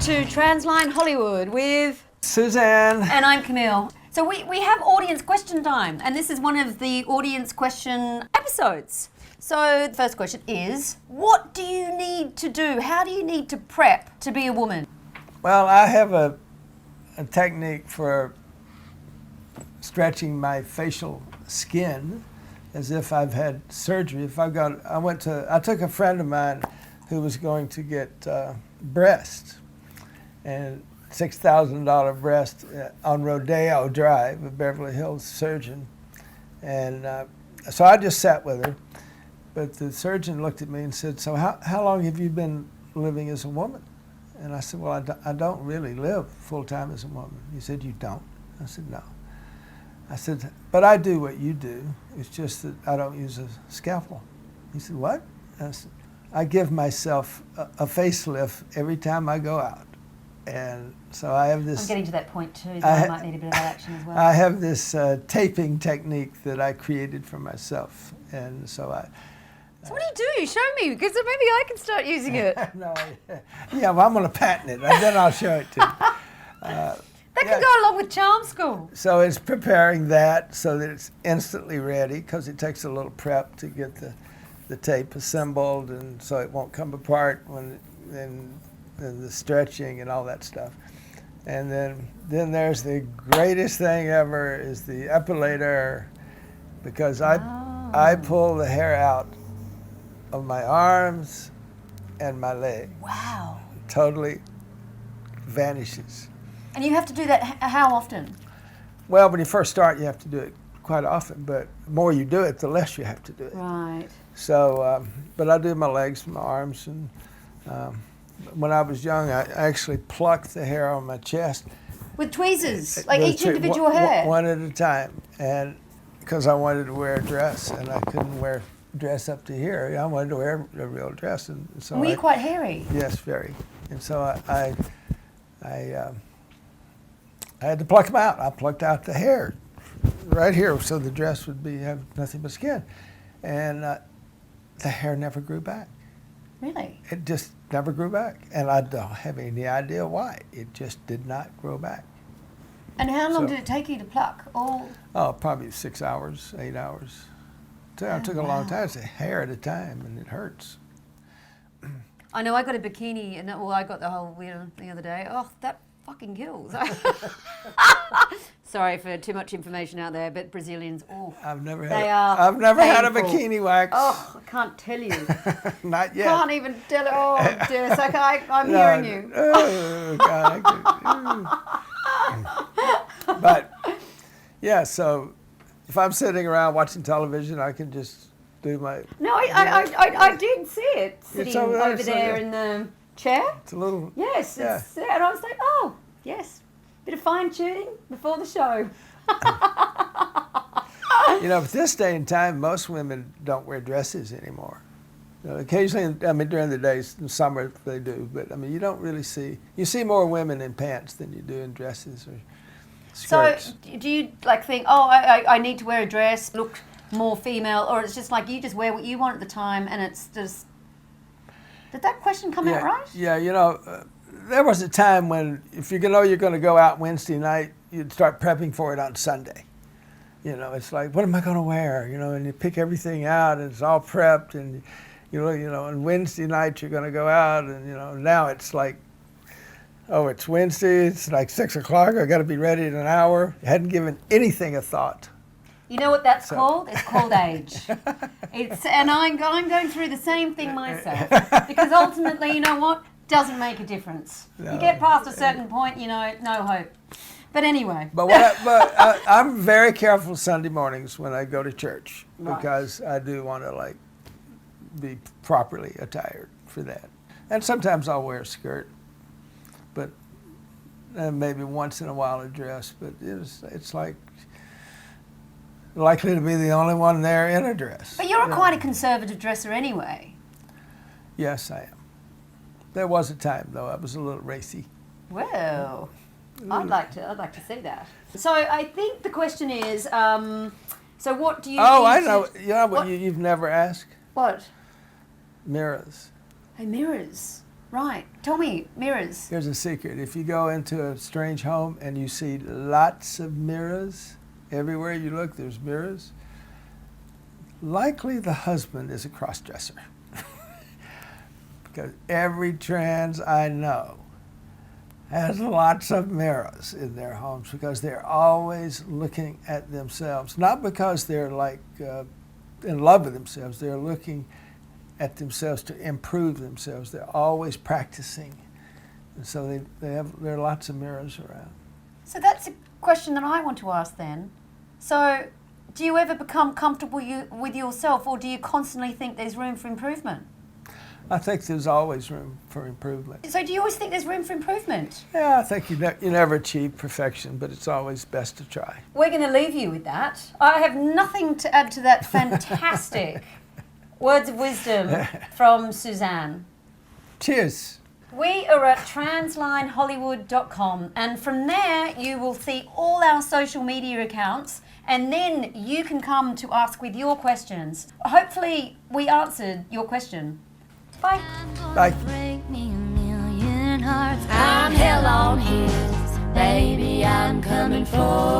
to Transline Hollywood with Suzanne. And I'm Camille. So we have audience question time, and this is one of the audience question episodes. So the first question is, what do you need to do? How do you need to prep to be a woman? Well, I have a technique for stretching my facial skin as if I've had surgery. I took a friend of mine who was going to get breast, and $6,000 breast on Rodeo Drive, a Beverly Hills surgeon. And so I just sat with her, but the surgeon looked at me and said, so how long have you been living as a woman? And I said, well, I don't really live full-time as a woman. He said, you don't? I said, no. I said, but I do what you do. It's just that I don't use a scalpel. He said, what? I said, I give myself a facelift every time I go out. And so I have this... I'm getting to that point too, that I might need a bit of that action as well. I have this taping technique that I created for myself. And so So what do you do? Show me, because maybe I can start using it. No, yeah, well, I'm going to patent it, and then I'll show it to you. That can go along with charm school. So it's preparing that so that it's instantly ready, because it takes a little prep to get the tape assembled, and so it won't come apart when and the stretching and all that stuff. And then there's the greatest thing ever is the epilator, because I pull the hair out of my arms and my leg. Wow. It totally vanishes. And you have to do that how often? Well, when you first start, you have to do it quite often, but the more you do it, the less you have to do it. Right. So, but I do my legs, my arms, and when I was young, I actually plucked the hair on my chest. With tweezers, like each individual hair? One at a time, and because I wanted to wear a dress, and I couldn't wear a dress up to here. I wanted to wear a real dress, and so Were you quite hairy? Yes, very. And so I had to pluck them out. I plucked out the hair right here, so the dress would have nothing but skin, and the hair never grew back. Really? It just never grew back, and I don't have any idea why. It just did not grow back. And how long did it take you to pluck? Oh, probably 6 hours, 8 hours. It took a long time. It's a hair at a time, and it hurts. I know I got a bikini, and I got the whole weird the other day. Oh, that fucking kills. Sorry for too much information out there, but Brazilians, I've never had a bikini wax. Oh, I can't tell you. Not yet. Can't even tell it. Oh, dear. It's like I'm hearing you. Oh, God. But, yeah, so if I'm sitting around watching television, I can just do my... No, I did see it sitting over there in the chair. It's a little... Yes, yeah. It's there. And I was like, oh, yes. Bit of fine-tuning before the show. You know, at this day and time, most women don't wear dresses anymore. You know, occasionally, I mean, during the days, in summer, they do. But, I mean, you don't really see... You see more women in pants than you do in dresses or skirts. So, do you, like, think, oh, I need to wear a dress, look more female, or it's just like you just wear what you want at the time, and it's just... Did that question come out right? Yeah, you know... there was a time when if you know you're going to go out Wednesday night, you'd start prepping for it on Sunday. You know, it's like, what am I going to wear? You know, and you pick everything out, and it's all prepped, and you know, and Wednesday night you're going to go out, and you know, now it's like, oh, it's Wednesday, it's like 6 o'clock, I got to be ready in an hour. You hadn't given anything a thought. You know what that's called? It's called age. And I'm going through the same thing myself, because ultimately, you know what? Doesn't make a difference. No. You get past a certain point, you know, no hope. But anyway. But I'm very careful Sunday mornings when I go to church, because I do want to like be properly attired for that. And sometimes I'll wear a skirt, but maybe once in a while a dress. But it's like likely to be the only one there in a dress. But you're quite a conservative dresser anyway. Yes, I am. There was a time, though, I was a little racy. Well, I'd like to see that. So I think the question is, so what do you? Oh, I know. You know what you've never asked? What? Mirrors. Hey, mirrors. Right. Tell me, mirrors. Here's a secret. If you go into a strange home and you see lots of mirrors, everywhere you look there's mirrors, likely the husband is a cross-dresser. Because every trans I know has lots of mirrors in their homes because they're always looking at themselves. Not because they're like in love with themselves, they're looking at themselves to improve themselves. They're always practicing. And so there are lots of mirrors around. So that's a question that I want to ask then. So do you ever become comfortable with yourself, or do you constantly think there's room for improvement? I think there's always room for improvement. So do you always think there's room for improvement? Yeah, I think you never achieve perfection, but it's always best to try. We're going to leave you with that. I have nothing to add to that fantastic words of wisdom from Suzanne. Cheers. We are at translinehollywood.com, and from there you will see all our social media accounts, and then you can come to ask with your questions. Hopefully we answered your question. Bye. Bye. Break me a million hearts. I'm hell on his. Baby, I'm coming for